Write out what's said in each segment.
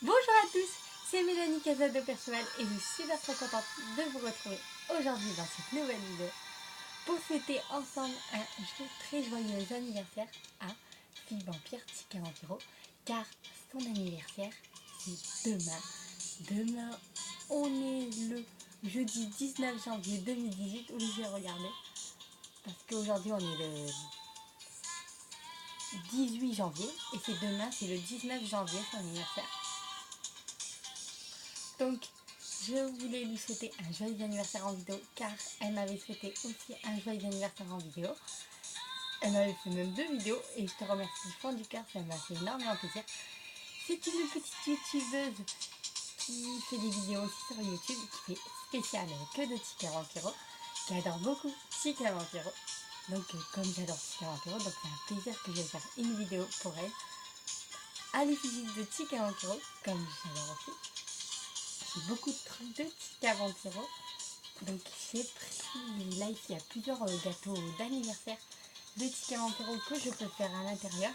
Bonjour à tous, c'est Mélanie Casa de Perceval et je suis super très contente de vous retrouver aujourd'hui dans cette nouvelle vidéo pour fêter ensemble un très joyeux anniversaire à Fille Vampire Tika Vampiro, car son anniversaire c'est demain. Demain, on est le jeudi 19 janvier 2018, où j'ai regardé parce qu'aujourd'hui on est le 18 janvier et c'est demain, c'est le 19 janvier son anniversaire. Donc, je voulais lui souhaiter un joyeux anniversaire en vidéo car elle m'avait souhaité aussi un joyeux anniversaire en vidéo. Elle m'avait fait même 2 vidéos et je te remercie du fond du cœur, ça m'a fait énormément plaisir. C'est une petite youtubeuse qui fait des vidéos aussi sur YouTube, qui fait spécial que de Tika Vampiro, qui adore beaucoup Tika Vampiro. Donc, comme j'adore Tika Vampiro, donc c'est un plaisir que je vais faire une vidéo pour elle à l'effigie de Tika Vampiro, comme j'adore aussi. J'ai beaucoup de trucs de Tika Vampiro. Donc j'ai pris, là ici il y a plusieurs gâteaux d'anniversaire de Tika Vampiro que je peux faire à l'intérieur.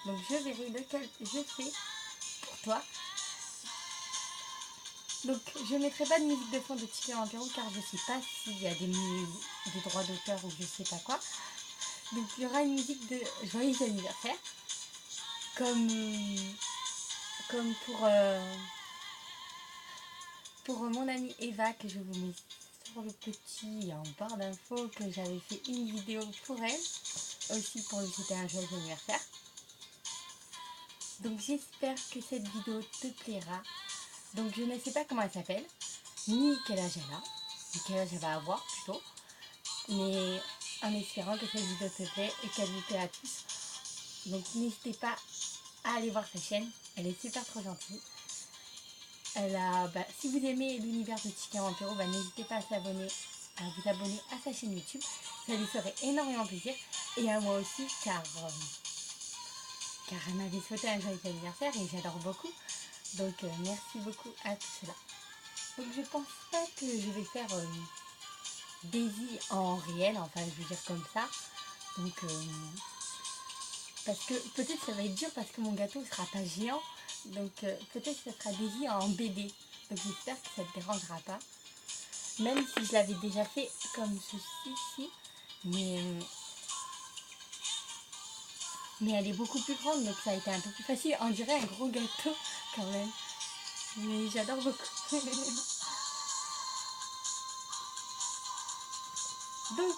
Donc je verrai lequel je fais pour toi. Donc je ne mettrai pas de musique de fond de Tika Vampiro car je ne sais pas s'il y a des droits d'auteur ou je sais pas quoi. Donc il y aura une musique de joyeux anniversaire. Comme pour mon amie Eva que je vous mets sur le petit en barre d'infos, que j'avais fait une vidéo pour elle aussi pour lui souhaiter un joyeux anniversaire. Donc j'espère que cette vidéo te plaira. Donc je ne sais pas comment elle s'appelle, ni quel âge elle a, ni quel âge elle va avoir plutôt, mais en espérant que cette vidéo te plaît et qu'elle vous plaît à tous. Donc n'hésitez pas à aller voir sa chaîne, elle est super trop gentille. Si vous aimez l'univers de Tika Vampiro, n'hésitez pas à vous abonner à sa chaîne YouTube, ça lui ferait énormément plaisir, et à moi aussi car elle m'avait souhaité un joyeux anniversaire et j'adore beaucoup. Donc merci beaucoup à tout cela. Donc je pense pas que je vais faire Daisy en réel, enfin je veux dire comme ça. Donc parce que peut-être ça va être dur parce que mon gâteau ne sera pas géant. Donc peut-être ça sera Daisy en BD. Donc j'espère que ça ne te dérangera pas. Même si je l'avais déjà fait comme ceci, mais elle est beaucoup plus grande, donc ça a été un peu plus facile. On dirait un gros gâteau quand même. Mais j'adore beaucoup. Donc,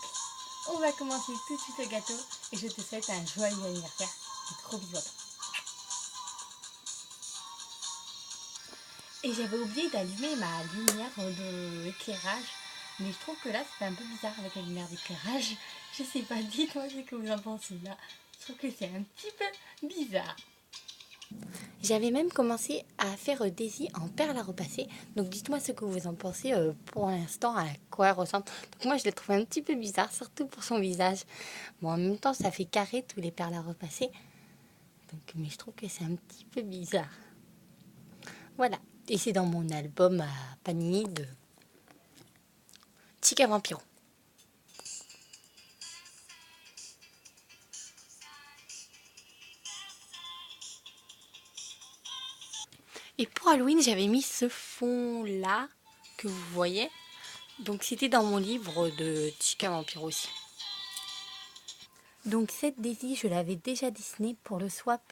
on va commencer tout de suite le gâteau et je te souhaite un joyeux anniversaire. Et gros bisous à toi. Et j'avais oublié d'allumer ma lumière d'éclairage. Mais je trouve que là, c'est un peu bizarre avec la lumière d'éclairage. Je sais pas, dites-moi ce que vous en pensez là. Je trouve que c'est un petit peu bizarre. J'avais même commencé à faire Daisy en perles à repasser. Donc dites-moi ce que vous en pensez pour l'instant, à quoi elle ressemble. Donc moi je l'ai trouvé un petit peu bizarre, surtout pour son visage. Bon, en même temps ça fait carré tous les perles à repasser. Donc, mais je trouve que c'est un petit peu bizarre. Voilà. Et c'est dans mon album à Panini de Tika Vampiro. Et pour Halloween, j'avais mis ce fond-là que vous voyez. Donc c'était dans mon livre de Tika Vampiro aussi. Donc cette Daisy, je l'avais déjà dessinée pour le swap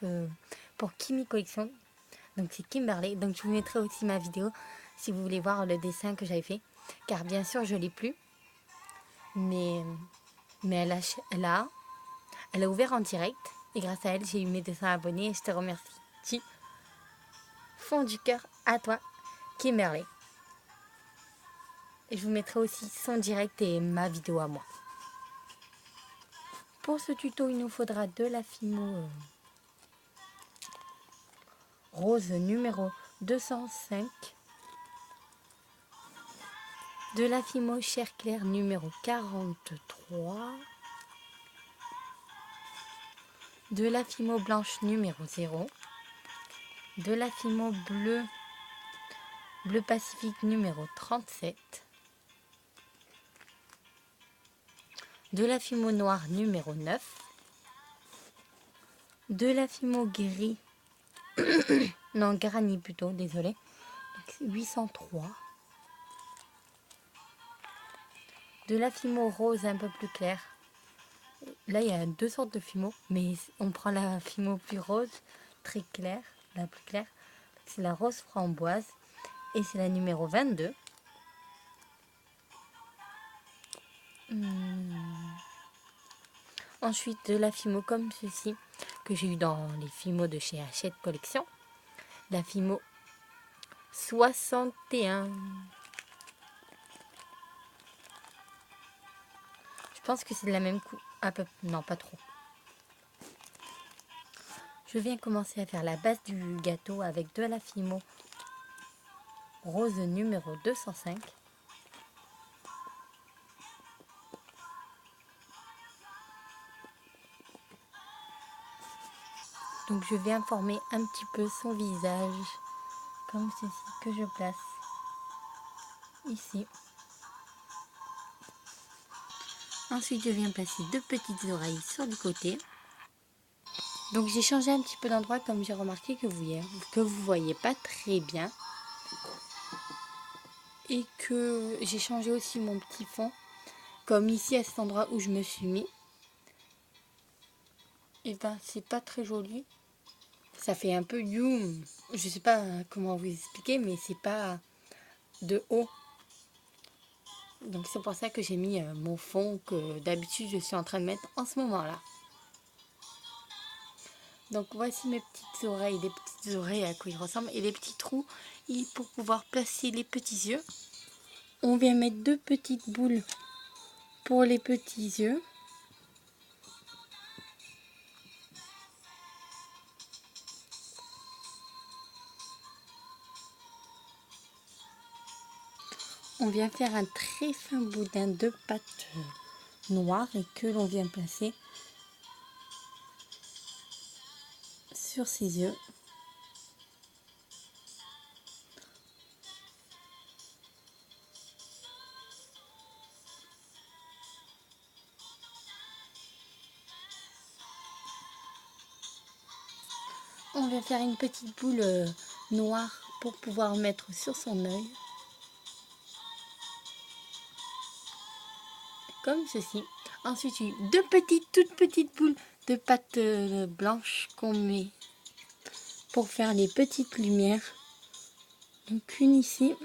pour Kimi Collection. Donc c'est Kimberley. Donc je vous mettrai aussi ma vidéo si vous voulez voir le dessin que j'avais fait. Car bien sûr, je ne l'ai plus. Mais elle a ouvert en direct. Et grâce à elle, j'ai eu mes 200 abonnés. Et je te remercie. Fond du cœur à toi, Kimberley. Et je vous mettrai aussi son direct et ma vidéo à moi. Pour ce tuto, il nous faudra de la Fimo rose numéro 205, de la Fimo chair claire numéro 43, de la Fimo blanche numéro 0, de la Fimo bleu Pacifique numéro 37, de la Fimo noir numéro 9, de la Fimo gris Non, Granny plutôt, désolé. 803. De la fimo rose un peu plus clair. Là, il y a deux sortes de fimo, mais on prend la fimo plus rose, très claire, la plus claire. C'est la rose framboise et c'est la numéro 22. Ensuite, de la fimo comme ceci, que j'ai eu dans les fimos de chez Hachette Collection. La fimo 61. Je pense que c'est de la même coupe. Non, pas trop. Je viens commencer à faire la base du gâteau avec de la fimo rose numéro 205. Donc je viens former un petit peu son visage, comme ceci, que je place ici. Ensuite je viens placer deux petites oreilles sur le côté. Donc j'ai changé un petit peu d'endroit comme j'ai remarqué que vous voyez pas très bien. Et que j'ai changé aussi mon petit fond, comme ici à cet endroit où je me suis mis. Et ben c'est pas très joli. Ça fait un peu youm. Je sais pas comment vous expliquer, mais c'est pas de haut. Donc c'est pour ça que j'ai mis mon fond que d'habitude je suis en train de mettre en ce moment-là. Donc voici mes petites oreilles, les petites oreilles à quoi ils ressemblent et les petits trous pour pouvoir placer les petits yeux. On vient mettre deux petites boules pour les petits yeux. On vient faire un très fin boudin de pâte noire et que l'on vient placer sur ses yeux. On vient faire une petite boule noire pour pouvoir mettre sur son œil. Comme ceci. Ensuite, deux toutes petites boules de pâte blanche qu'on met pour faire les petites lumières. Donc une ici.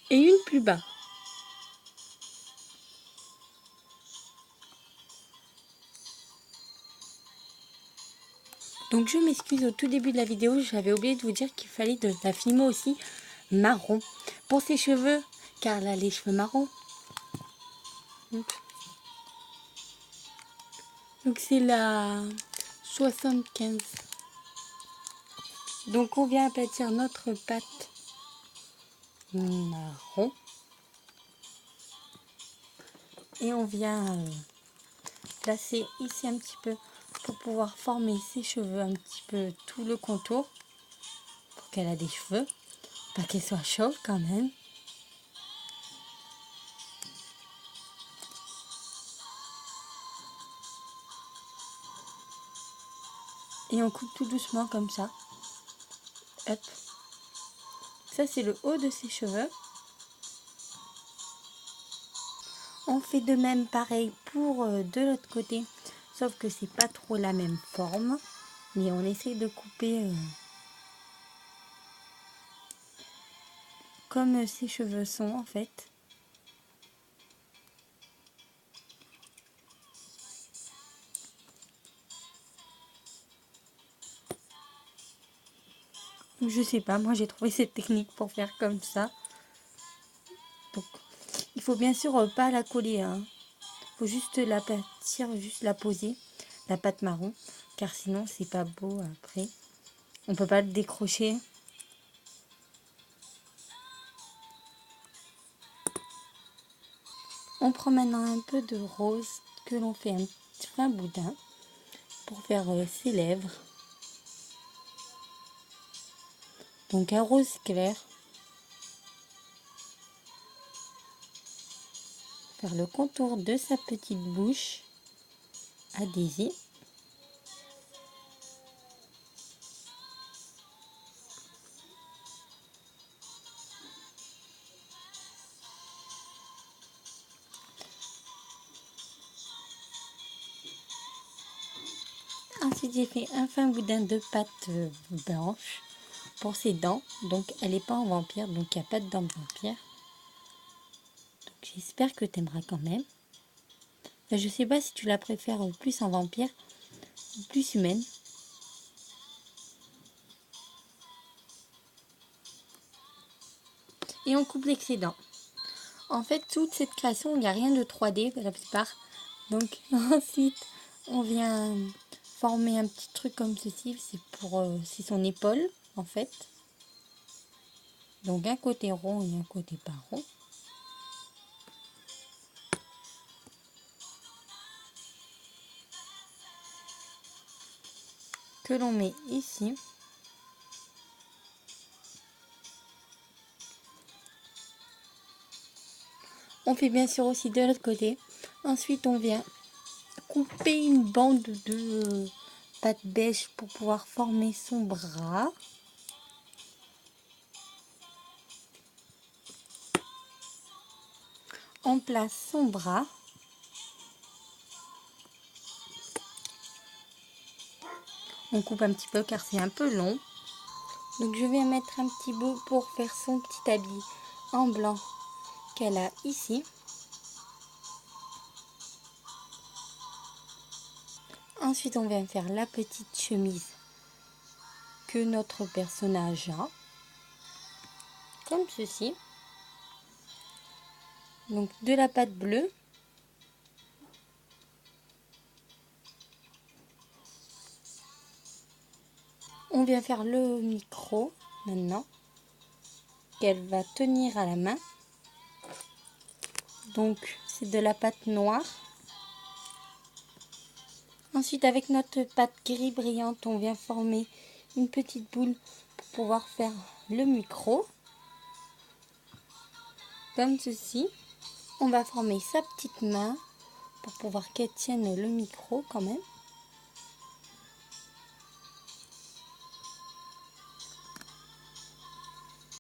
Et une plus bas. Donc je m'excuse, au tout début de la vidéo, j'avais oublié de vous dire qu'il fallait de la fimo aussi marron pour ses cheveux, car elle a les cheveux marrons. Donc c'est la 75. Donc on vient aplatir notre pâte marron. Et on vient placer ici un petit peu pour pouvoir former ses cheveux un petit peu tout le contour. Pour qu'elle a des cheveux. Pas qu'elle soit chauve quand même. Et on coupe tout doucement comme ça. Hop. Ça c'est le haut de ses cheveux. On fait de même pareil pour de l'autre côté. Sauf que c'est pas trop la même forme. Mais on essaye de couper comme ses cheveux sont en fait. Je sais pas, moi j'ai trouvé cette technique pour faire comme ça. Donc il faut bien sûr pas la coller, hein. Faut juste la pâtir, juste la poser, la pâte marron, car sinon c'est pas beau après. On peut pas le décrocher. On prend maintenant un peu de rose que l'on fait un fin boudin pour faire ses lèvres. Donc un rose clair. faire le contour de sa petite bouche à Daisy. Ensuite, j'ai fait un fin boudin de pâte blanche pour ses dents. Donc, elle n'est pas en vampire, donc il n'y a pas de dents de vampire. Donc, j'espère que tu aimeras quand même. Enfin, je sais pas si tu la préfères plus en vampire ou plus humaine. Et on coupe l'excédent. En fait, toute cette création, il n'y a rien de 3D pour la plupart. Donc, ensuite, on vient former un petit truc comme ceci. C'est son épaule, en fait. Donc, un côté rond et un côté pas rond. Que l'on met ici. On fait bien sûr aussi de l'autre côté. Ensuite, on vient couper une bande de pâte beige pour pouvoir former son bras. On place son bras. On coupe un petit peu car c'est un peu long. Donc je vais mettre un petit bout pour faire son petit habit en blanc qu'elle a ici. Ensuite, on vient faire la petite chemise que notre personnage a. Comme ceci. Donc de la pâte bleue. On vient faire le micro maintenant qu'elle va tenir à la main. Donc c'est de la pâte noire. Ensuite, avec notre pâte gris brillante, on vient former une petite boule pour pouvoir faire le micro. Comme ceci. On va former sa petite main pour pouvoir qu'elle tienne le micro quand même.